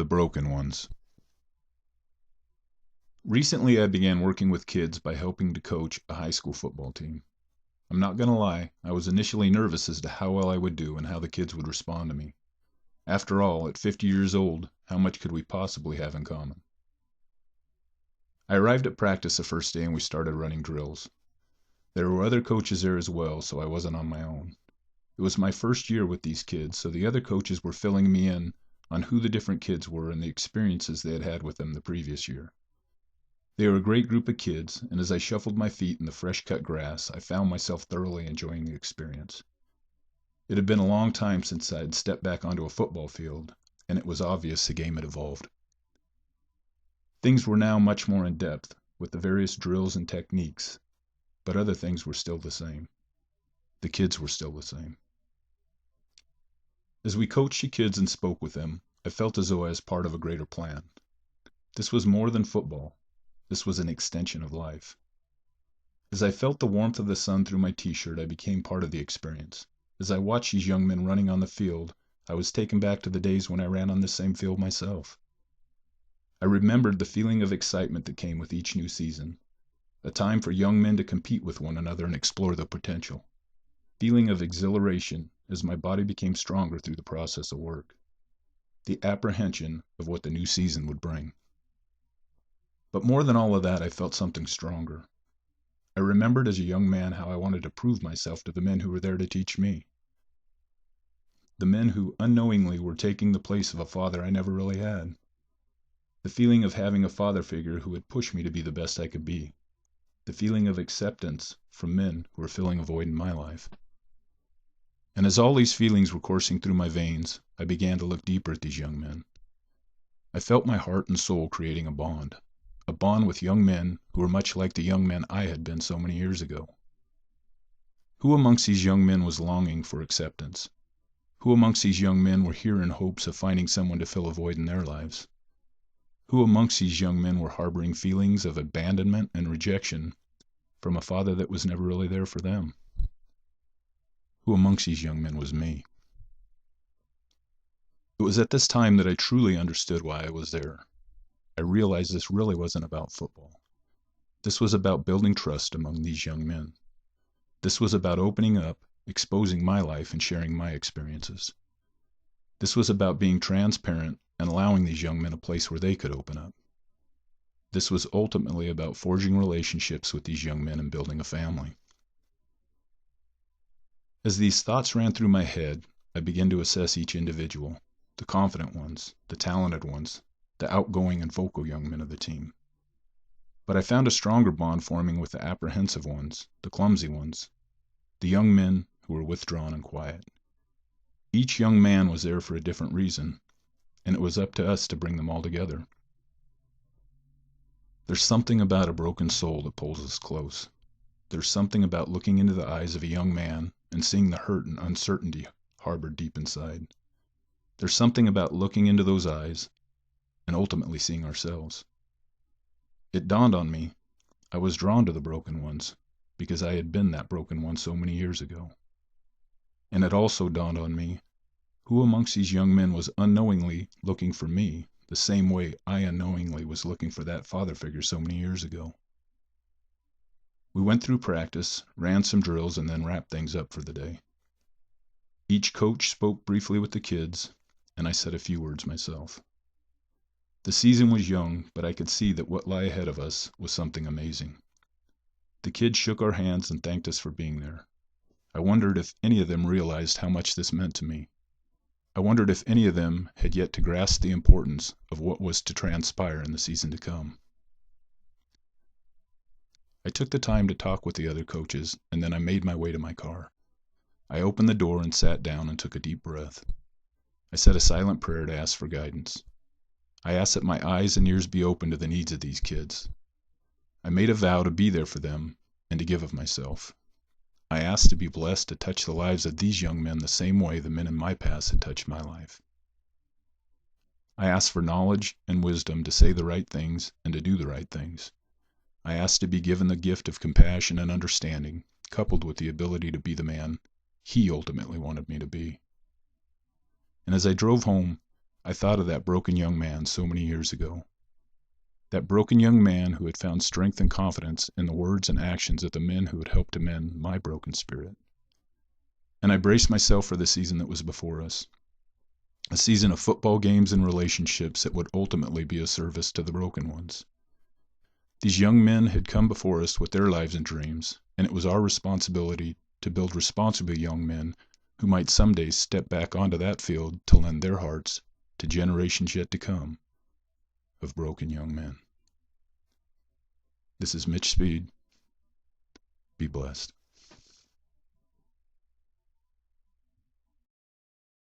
The broken ones. Recently, I began working with kids by helping to coach a high school football team. I'm not going to lie, I was initially nervous as to how well I would do and how the kids would respond to me. After all, at 50 years old, how much could we possibly have in common? I arrived at practice the first day and we started running drills. There were other coaches there as well, so I wasn't on my own. It was my first year with these kids, so the other coaches were filling me in on who the different kids were and the experiences they had had with them the previous year. They were a great group of kids, and as I shuffled my feet in the fresh-cut grass, I found myself thoroughly enjoying the experience. It had been a long time since I had stepped back onto a football field, and it was obvious the game had evolved. Things were now much more in-depth, with the various drills and techniques, but other things were still the same. The kids were still the same. As we coached the kids and spoke with them, I felt as though I was part of a greater plan. This was more than football. This was an extension of life. As I felt the warmth of the sun through my t-shirt, I became part of the experience. As I watched these young men running on the field, I was taken back to the days when I ran on this same field myself. I remembered the feeling of excitement that came with each new season, a time for young men to compete with one another and explore their potential. Feeling of exhilaration as my body became stronger through the process of work. The apprehension of what the new season would bring. But more than all of that, I felt something stronger. I remembered as a young man how I wanted to prove myself to the men who were there to teach me. The men who unknowingly were taking the place of a father I never really had. The feeling of having a father figure who would push me to be the best I could be. The feeling of acceptance from men who were filling a void in my life. And as all these feelings were coursing through my veins, I began to look deeper at these young men. I felt my heart and soul creating a bond with young men who were much like the young men I had been so many years ago. Who amongst these young men was longing for acceptance? Who amongst these young men were here in hopes of finding someone to fill a void in their lives? Who amongst these young men were harboring feelings of abandonment and rejection from a father that was never really there for them? Who amongst these young men was me? It was at this time that I truly understood why I was there. I realized this really wasn't about football. This was about building trust among these young men. This was about opening up, exposing my life, and sharing my experiences. This was about being transparent and allowing these young men a place where they could open up. This was ultimately about forging relationships with these young men and building a family. As these thoughts ran through my head, I began to assess each individual, the confident ones, the talented ones, the outgoing and vocal young men of the team. But I found a stronger bond forming with the apprehensive ones, the clumsy ones, the young men who were withdrawn and quiet. Each young man was there for a different reason, and it was up to us to bring them all together. There's something about a broken soul that pulls us close. There's something about looking into the eyes of a young man and seeing the hurt and uncertainty harbored deep inside. There's something about looking into those eyes and ultimately seeing ourselves. It dawned on me, I was drawn to the broken ones because I had been that broken one so many years ago. And it also dawned on me, who amongst these young men was unknowingly looking for me the same way I unknowingly was looking for that father figure so many years ago. We went through practice, ran some drills, and then wrapped things up for the day. Each coach spoke briefly with the kids, and I said a few words myself. The season was young, but I could see that what lay ahead of us was something amazing. The kids shook our hands and thanked us for being there. I wondered if any of them realized how much this meant to me. I wondered if any of them had yet to grasp the importance of what was to transpire in the season to come. I took the time to talk with the other coaches, and then I made my way to my car. I opened the door and sat down and took a deep breath. I said a silent prayer to ask for guidance. I asked that my eyes and ears be open to the needs of these kids. I made a vow to be there for them and to give of myself. I asked to be blessed to touch the lives of these young men the same way the men in my past had touched my life. I asked for knowledge and wisdom to say the right things and to do the right things. I asked to be given the gift of compassion and understanding, coupled with the ability to be the man He ultimately wanted me to be. And as I drove home, I thought of that broken young man so many years ago. That broken young man who had found strength and confidence in the words and actions of the men who had helped to mend my broken spirit. And I braced myself for the season that was before us. A season of football games and relationships that would ultimately be a service to the broken ones. These young men had come before us with their lives and dreams, and it was our responsibility to build responsible young men who might someday step back onto that field to lend their hearts to generations yet to come of broken young men. This is Mitch Speed. Be blessed.